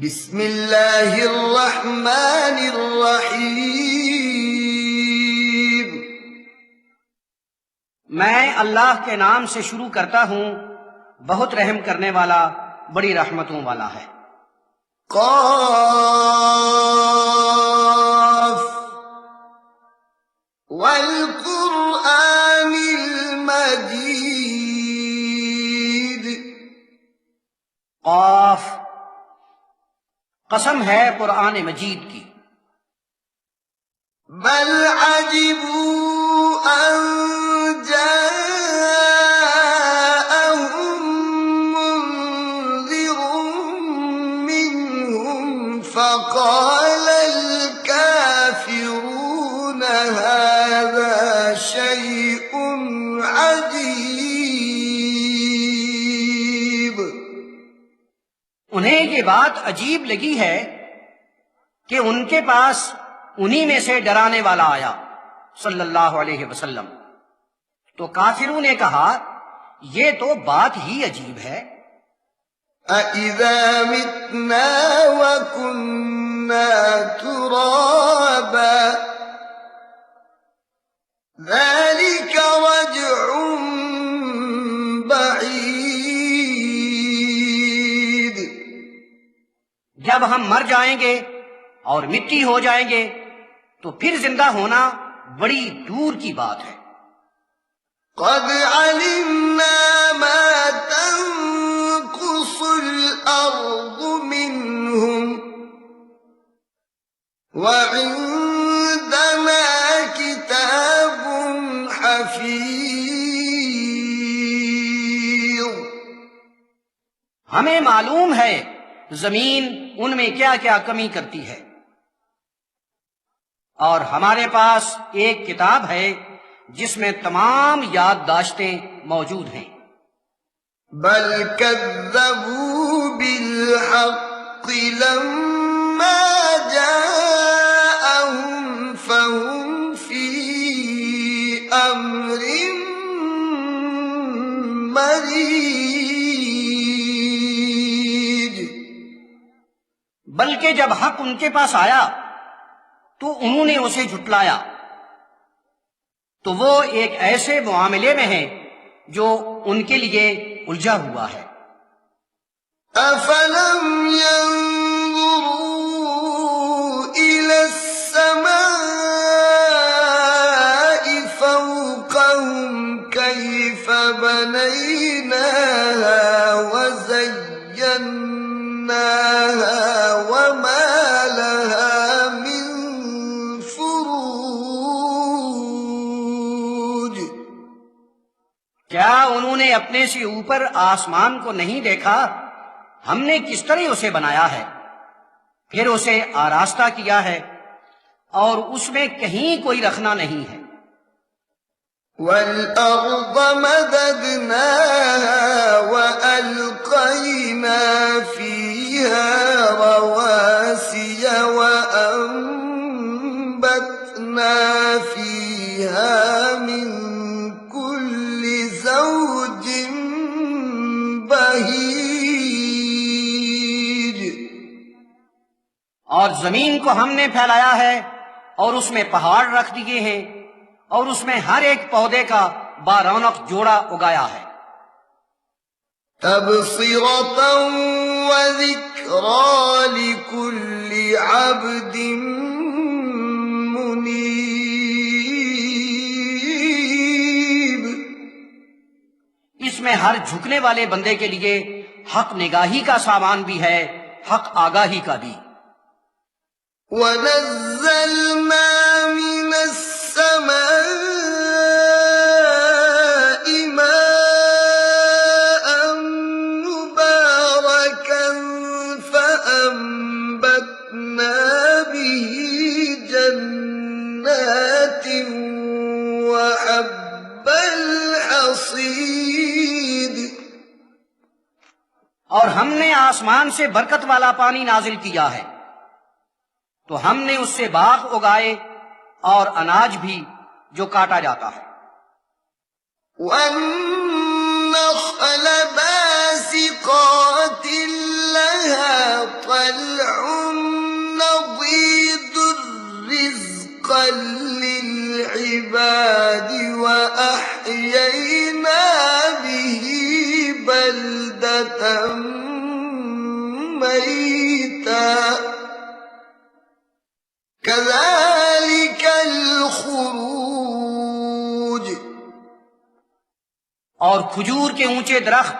بسم اللہ الرحمن الرحیم۔ میں اللہ کے نام سے شروع کرتا ہوں، بہت رحم کرنے والا، بڑی رحمتوں والا ہے۔ قاف والقرآن المجید۔ قاف، قسم ہے قرآن مجید کی۔ بل عجبوا ان جاءهم منذر منهم فقال الكافرون هذا شيء عجيب۔ انہیں یہ بات عجیب لگی ہے کہ ان کے پاس انہی میں سے ڈرانے والا آیا صلی اللہ علیہ وسلم، تو کافروں نے کہا یہ تو بات ہی عجیب ہے۔ أَإِذَا مِتْنَا وَكُنَّا تُرَابًا ذَلِكَ رَجْعٌ بَعِيدٌ۔ جب ہم مر جائیں گے اور مٹی ہو جائیں گے تو پھر زندہ ہونا بڑی دور کی بات ہے۔ قَدْ عَلِمْنَا مَا تَنقُصُ الْأَرْضُ مِنْهُمْ وَعِندَنَا كِتَابٌ حَفِيظٌ۔ ہمیں معلوم ہے زمین ان میں کیا کیا کمی کرتی ہے، اور ہمارے پاس ایک کتاب ہے جس میں تمام یادداشتیں موجود ہیں۔ بل كذبوا بالحق لما جاءهم فهم في أمر مريج۔ بلکہ جب حق ان کے پاس آیا تو انہوں نے اسے جھٹلایا، تو وہ ایک ایسے معاملے میں ہیں جو ان کے لیے الجھا ہوا ہے۔ أفلم ينظروا إلى السماء فوقهم كيف بنيناها وزيناها وما لها من فروج۔ کیا انہوں نے اپنے سے اوپر آسمان کو نہیں دیکھا؟ ہم نے کس طرح اسے بنایا ہے، پھر اسے آراستہ کیا ہے، اور اس میں کہیں کوئی رخنا نہیں ہے۔ وَالْأَرْضَ مَدَدْنَاهَا وَأَلْقَيْنَا فِيهَا رَوَاسِيَ وَأَنبَتْنَا فِيهَا مِن كُلِّ زَوْجٍ بَهِيجٍ۔ اور زمین کو ہم نے پھیلایا ہے اور اس میں پہاڑ رکھ دیے ہیں، اور اس میں ہر ایک پودے کا بارونق جوڑا اگایا ہے۔ تبصرة وذكرى لكل عبد منيب۔ اس میں ہر جھکنے والے بندے کے لیے حق نگاہی کا سامان بھی ہے، حق آگاہی کا بھی۔ وَنَزَّلْنَا مِنَ السَّمَاءِ مَاءً مُبَارَكًا فَأَنبَتْنَا بِهِ جَنَّاتٍ وَحَبَّ الْحَصِيدِ۔ اور ہم نے آسمان سے برکت والا پانی نازل کیا ہے، تو ہم نے اس سے باغ اگائے اور اناج بھی جو کاٹا جاتا ہے۔ وَالنَّخْلَ بَاسِقَاتٍ لَهَا طَلْعٌ ميتا كذلك الخروج. اور کھجور کے اونچے درخت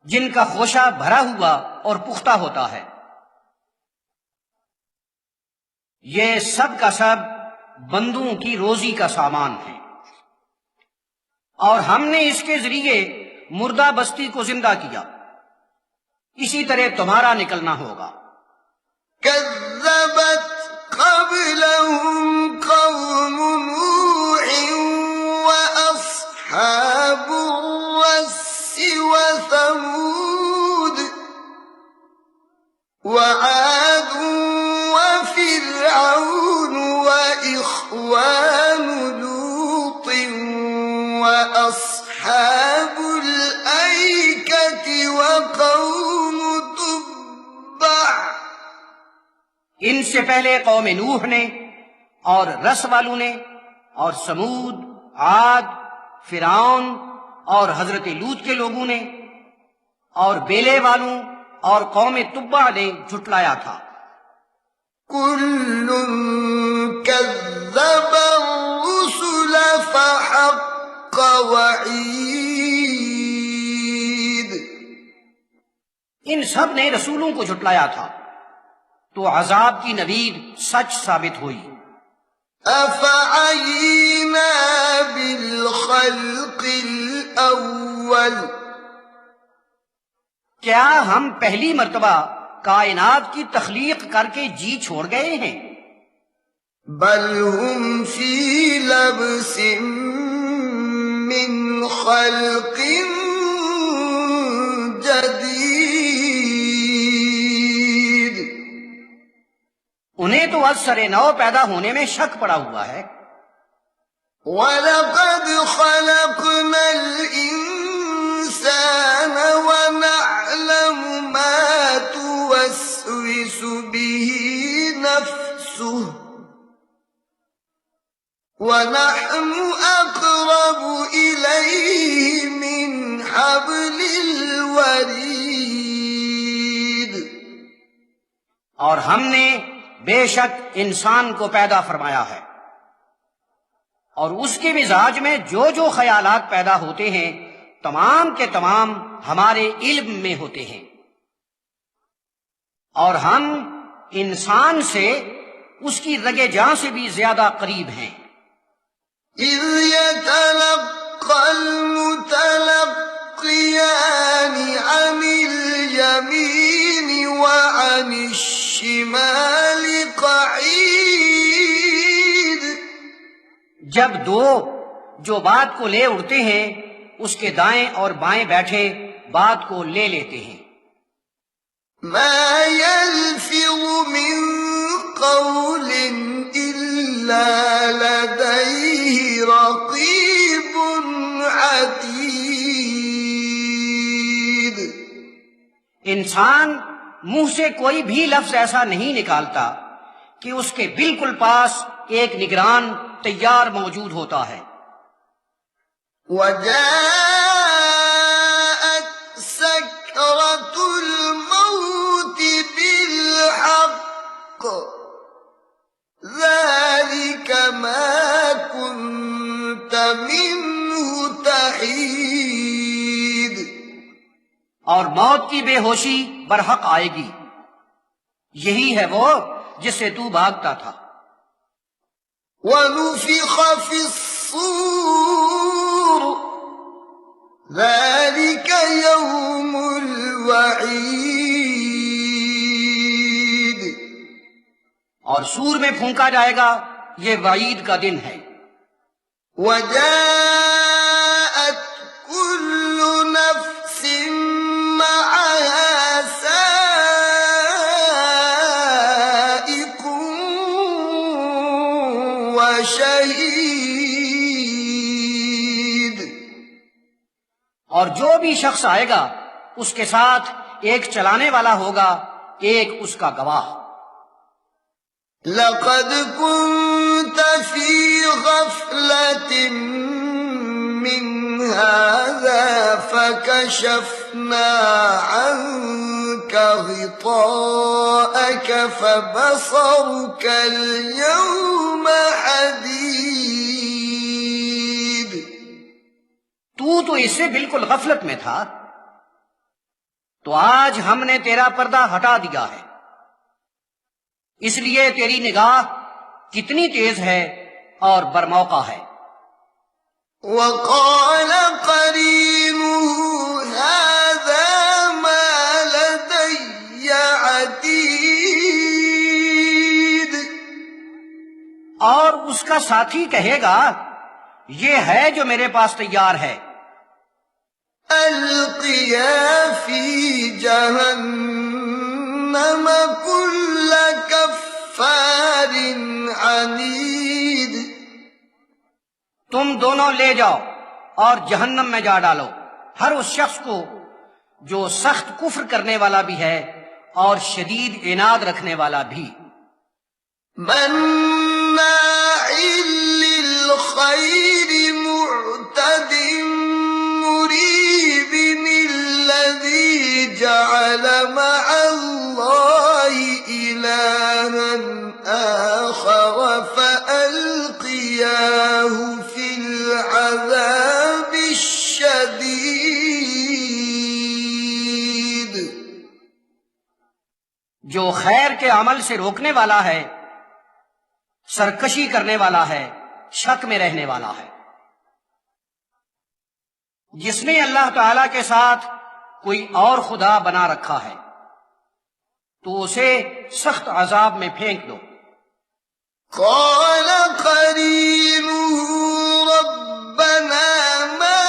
جن کا خوشہ بھرا ہوا اور پختہ ہوتا ہے، یہ سب کا سب بندوں کی روزی کا سامان ہے، اور ہم نے اس کے ذریعے مردہ بستی کو زندہ کیا، اسی طرح تمہارا نکلنا ہوگا. كذبت قبلهم قوم نوح وأصحاب الرس وثمود وعاد وفرعون وإخوان لوط وأصحاب الأيكة وقوم تبع. ان سے پہلے قوم نوح نے اور رس والوں نے اور سمود، عاد، فرعون اور حضرت لوط کے لوگوں نے اور بیلے والوں اور قوم تبع نے جھٹلایا تھا. كل كذب الرسل فحق وعيد. ان سب نے رسولوں کو جھٹلایا تھا تو عذاب کی نوید سچ ثابت ہوئی. أفعينا بالخلق الأول کیا ہم پہلی مرتبہ کائنات کی تخلیق کر کے جی چھوڑ گئے ہیں؟ بل هم في لبس من خلق جديد. انہیں تو از سر نو پیدا ہونے میں شک پڑا ہوا ہے. وَلَقَدْ خَلَقْنَا الْإِنسَانَ وَنَعْلَمُ مَا تُوَسْوِسُ بِهِ نَفْسُهُ وَنَحْنُ أَقْرَبُ إِلَيْهِ مِنْ حَبْلِ الْوَرِيدِ. اور ہم نے بے شک انسان کو پیدا فرمایا ہے، اور اس کے مزاج میں جو جو خیالات پیدا ہوتے ہیں تمام کے تمام ہمارے علم میں ہوتے ہیں، اور ہم انسان سے اس کی رگے جاں سے بھی زیادہ قریب ہیں. إِذْ يَتَلَقَّى الْمُتَلَقِّيَانِ عَنِ الْيَمِينِ وَعَنِ الشِّمَالِ قَعِيدٌ. جب دو جو بات کو لے اڑتے ہیں اس کے دائیں اور بائیں بیٹھے بات کو لے لیتے ہیں. مَا يَلْفِظُ مِن قَوْلٍ إِلَّا لَدَيْهِ رَقِيبٌ عَتِيدٌ. انسان منہ سے کوئی بھی لفظ ایسا نہیں نکالتا کہ اس کے بالکل پاس ایک نگران تیار موجود ہوتا ہے. وَجَاءَتْ سَكْرَةُ الْمَوْتِ بِالْحَقِّ ذَلِكَ مَا كُنتَ مِنْهُ تَحِيدُ. اور موت کی بے ہوشی برحق آئے گی، یہی ہے وہ جس سے تو بھاگتا تھا. وَنُفِخَ فِي الصُّورِ ذَلِكَ يَوْمُ الْوَعِيدِ. اور سور میں پھونکا جائے گا، یہ وعید کا دن ہے. وَجَاءَتْ كُلُّ نَفْسٍ مَعَهَا سَائِقٌ وَشَهِيدٌ. اور جو بھی شخص آئے گا اس کے ساتھ ایک چلانے والا ہوگا، ایک اس کا گواہ. لَقَدْ كُنْتَ فِي غَفْلَةٍ مِّنْ هَذَا فَكَشَفْنَا عنك غطاءك فبصرك اليوم حديد. تو اس سے بالکل غفلت میں تھا، تو آج ہم نے تیرا پردہ ہٹا دیا ہے، اس لیے تیری نگاہ کتنی تیز ہے اور برموقع ہے. وقال قرينه هذا ما لدي عتيد. اور اس کا ساتھی کہے گا یہ ہے جو میرے پاس تیار ہے. القيا في جهنم كل كفار عنيد. تم دونوں لے جاؤ اور جہنم میں جا ڈالو ہر اس شخص کو جو سخت کفر کرنے والا بھی ہے اور شدید عناد رکھنے والا بھی. مناع للخير معتد مريب الذي جعل مع الله إلها آخر فألقياه في العذاب الشديد. جو خیر کے عمل سے روکنے والا ہے، سرکشی کرنے والا ہے، شک میں رہنے والا ہے. جس نے اللہ تعالی کے ساتھ کوئی اور خدا بنا رکھا ہے تو اسے سخت عذاب میں پھینک دو. قال قرينه ربنا ما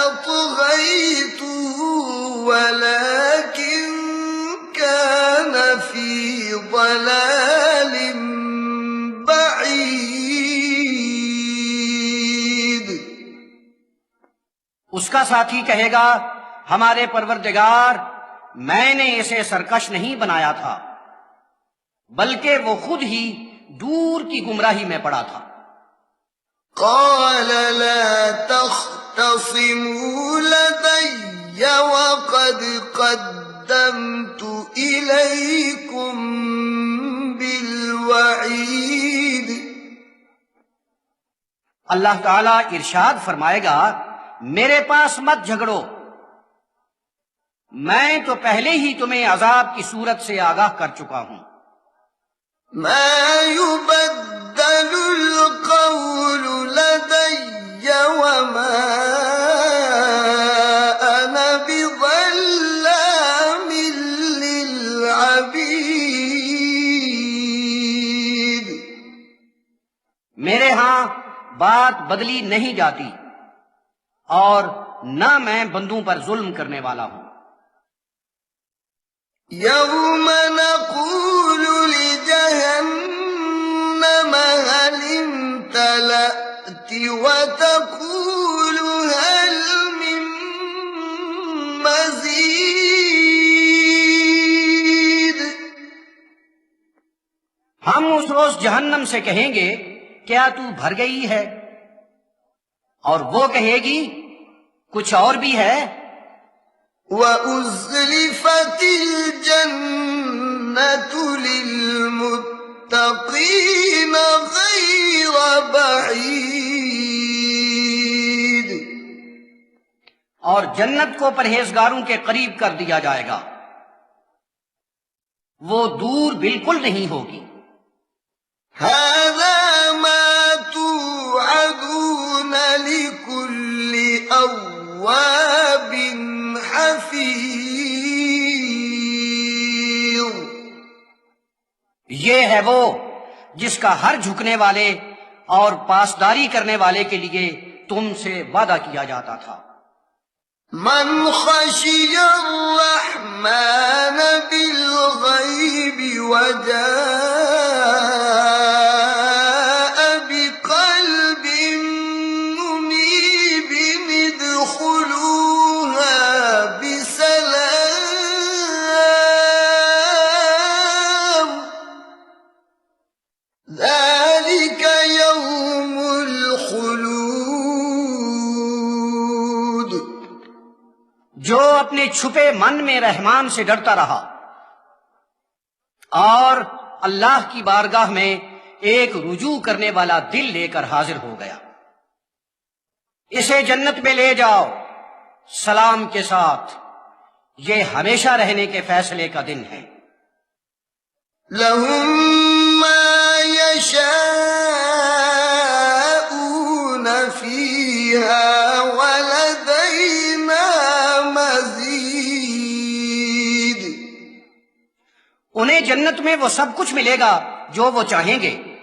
أطغيته ولكن كان في ضلال بعيد. اس کا ساتھی کہے گا ہمارے پروردگار میں نے اسے سرکش نہیں بنایا تھا بلکہ وہ خود ہی دور کی گمراہی میں پڑا تھا. قال لا تختصموا لدي وقد قدمت إليكم بالوعيد. اللہ تعالیٰ ارشاد فرمائے گا میرے پاس مت جھگڑو، میں تو پہلے ہی تمہیں عذاب کی صورت سے آگاہ کر چکا ہوں. ما يبدل القول لدي وما أنا بظلام للعبيد. میرے ہاں بات بدلی نہیں جاتی اور نہ میں بندوں پر ظلم کرنے والا ہوں. يوم نقول لجهنم هل امتلأت وتقول هل من مزيد. ہم اس روز جہنم سے کہیں گے کیا تو بھر گئی ہے؟ اور وہ کہے گی کچھ اور بھی ہے. وَأُزْلِفَتِ الْجَنَّةُ لِلْمُتَّقِينَ غَيْرَ بَعِيدٍ. اور جنت کو پرہیزگاروں کے قریب کر دیا جائے گا، وہ دور بالکل نہیں ہوگی. هَذَا مَا تُوعَدُونَ لِكُلِّ أَوَّابٍ حفیظ. یہ ہے وہ جس کا ہر جھکنے والے اور پاسداری کرنے والے کے لیے تم سے وعدہ کیا جاتا تھا. من خشی الرحمن بالغیب وجاء بقلب منیب ادخلوها بسلام ذلك يوم الخلود. اپنے چھپے من میں رحمان سے ڈرتا رہا اور اللہ کی بارگاہ میں ایک رجوع کرنے والا دل لے کر حاضر ہو گیا۔ اسے جنت میں لے جاؤ سلام کے ساتھ، یہ ہمیشہ رہنے کے فیصلے کا دن ہے۔ لهم ما يشاءون فيها ولدينا مزيد۔ انہیں جنت میں وہ سب کچھ ملے گا جو وہ چاہیں گے،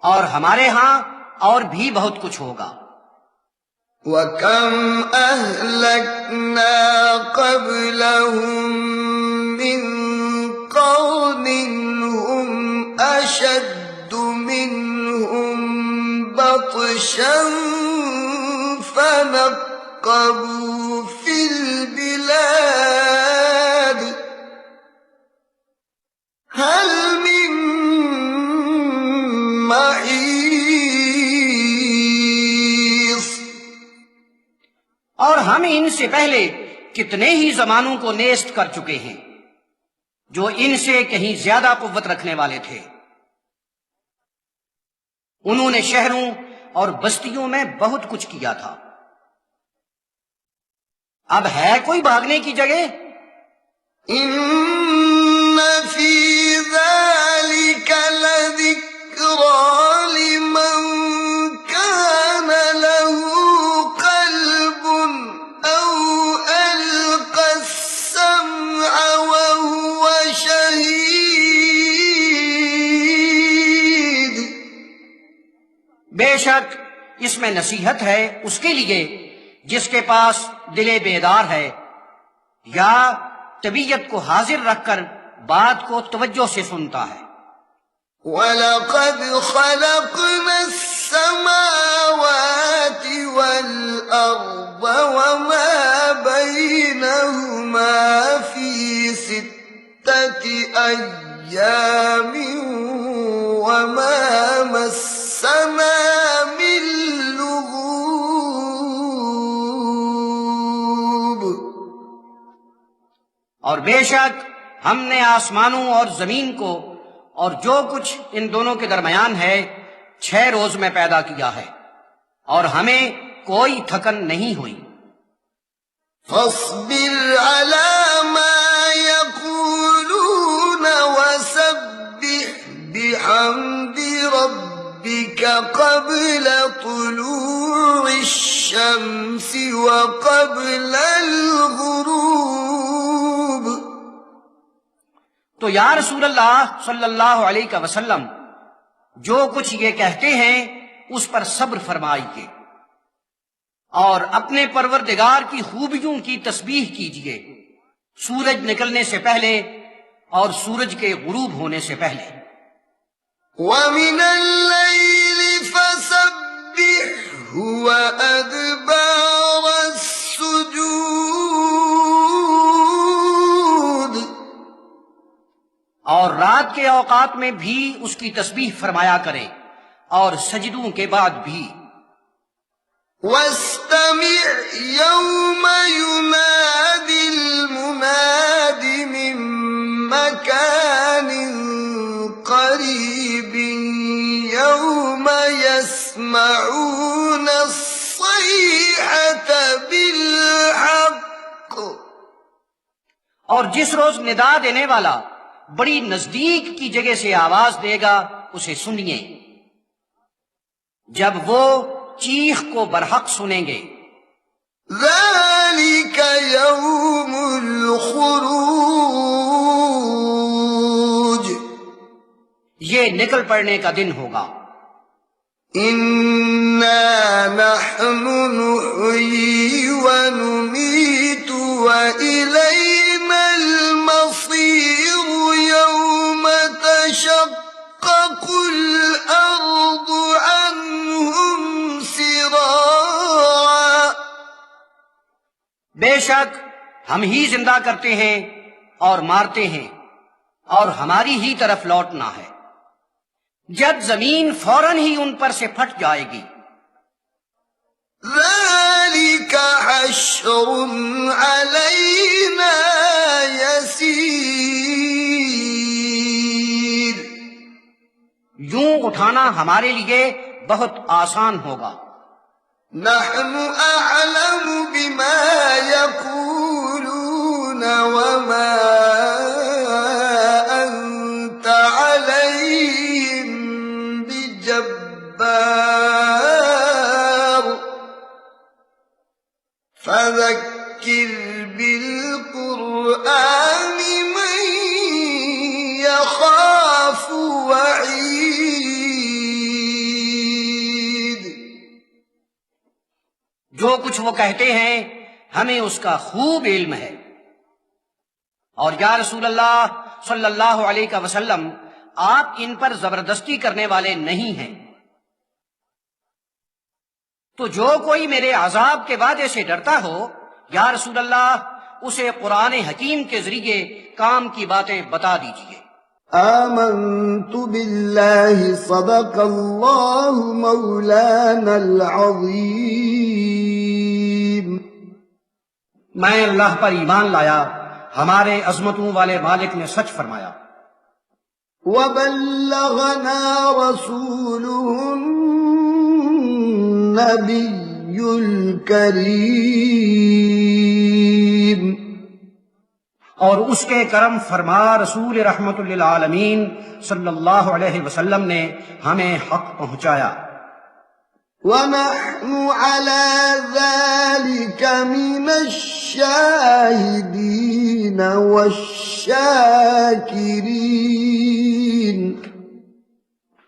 اور ہمارے ہاں اور بھی بہت کچھ ہوگا۔ وَكَمْ أَهْلَكْنَا قَبْلَهُمْ مِنْ قَرْنٍ هُمْ أَشَدُّ مِنْهُمْ بَطْشًا فَنَقَّبُوا فِي الْبِلَادِ هَلْ مِنْ مَحِيصٍ۔ اور ہم ان سے پہلے کتنے ہی زمانوں کو نیست کر چکے ہیں جو ان سے کہیں زیادہ قوت رکھنے والے تھے۔ انہوں نے شہروں اور بستیوں میں بہت کچھ کیا تھا، اب ہے کوئی بھاگنے کی جگہ؟ إِنَّ فِي ذَلِكَ لَذِكْرَى لِمَنْ كَانَ لَهُ قَلْبٌ أَوْ أَلْقَى السَّمْعَ وَهُوَ شَهِيدٌ۔ بے شک اس میں نصیحت ہے اس کے لیے جس کے پاس دل بیدار ہے یا طبیعت کو حاضر رکھ کر بات کو توجہ سے سنتا ہے۔ وَلَقَدْ خَلَقْنَا السَّمَاوَاتِ وَالْأَرْضَ وَمَا بَيْنَهُمَا فِي سِتَّةِ أَيَّامٍ وَمَا مَسَّنَا مِن لُغُوبٍ۔ اور بے شک ہم نے آسمانوں اور زمین کو اور جو کچھ ان دونوں کے درمیان ہے 6 روز میں پیدا کیا ہے، اور ہمیں کوئی تھکن نہیں ہوئی۔ فاصبر على ما يقولون وسبح بحمد ربك قبل طلوع الشمس وقبل الغروب۔ تو یا رسول اللہ صلی اللہ علیہ وسلم جو کچھ یہ کہتے ہیں اس پر صبر فرمائیے اور اپنے پروردگار کی خوبیوں کی تسبیح کیجیے سورج نکلنے سے پہلے اور سورج کے غروب ہونے سے پہلے۔ وَمِنَ اللَّيْلِ فَسَبِّحْهُ وَأَدْبَارَ السُّجُودِ۔ اور رات کے اوقات میں بھی اس کی تسبیح فرمایا کریں اور سجدوں کے بعد بھی۔ وَاسْتَمِعْ يَوْمَ يُنَادِ الْمُنَادِ مِن مَّكَانٍ قَرِيبٍ يَوْمَ يَسْمَعُونَ الصَّيْحَةَ بِالْحَقِّ۔ اور جس روز ندا دینے والا بڑی نزدیک کی جگہ سے آواز دے گا اسے سنیے، جب وہ چیخ کو برحق سنیں گے۔ ذَلِكَ يَوْمُ الْخُرُوجِ۔ یہ نکل پڑنے کا دن ہوگا۔ إِنَّا نَحْنُ نُحْيِي وَنُمِيتُ وَإِلَيْنَا الْمَصِيرُ يَوْمَ تَشَقَّقُ الْأَرْضُ عَنْهُمْ سِرَاعًا۔ بے شک ہم ہی زندہ کرتے ہیں اور مارتے ہیں اور ہماری ہی طرف لوٹنا ہے، جب زمین فوراً ہی ان پر سے پھٹ جائے گی۔ ذَلِكَ ذلك حشر علينا يسير. یوں اٹھانا ہمارے لیے بہت آسان ہوگا. نحن أعلم بما يقولون وما أنت عليهم بجبار فذكر بالقرآن من يخاف وعيد. جو کچھ وہ کہتے ہیں ہمیں اس کا خوب علم ہے، اور یا رسول اللہ صلی اللہ علیہ وسلم آپ ان پر زبردستی کرنے والے نہیں ہیں. تو جو کوئی میرے عذاب کے وعدے سے ڈرتا ہو یا رسول اللہ اسے قرآن حکیم کے ذریعے کام کی باتیں بتا دیجیے. آمنت بالله صدق الله مولانا العظيم. میں اللہ پر ایمان لایا، ہمارے عظمتوں والے مالک نے سچ فرمایا. وبلغنا رسوله النبي الكريم. اور اس کے کرم فرما رسول رحمت للعالمین صلی اللہ علیہ وسلم نے ہمیں حق پہنچایا. ونحن على ذلك من الشاهدين والشاكرين.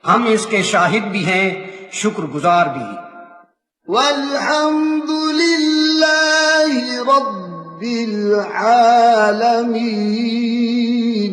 ہم اس کے شاہد بھی ہیں، شکر گزار بھی. والحمد لله رب العالمين.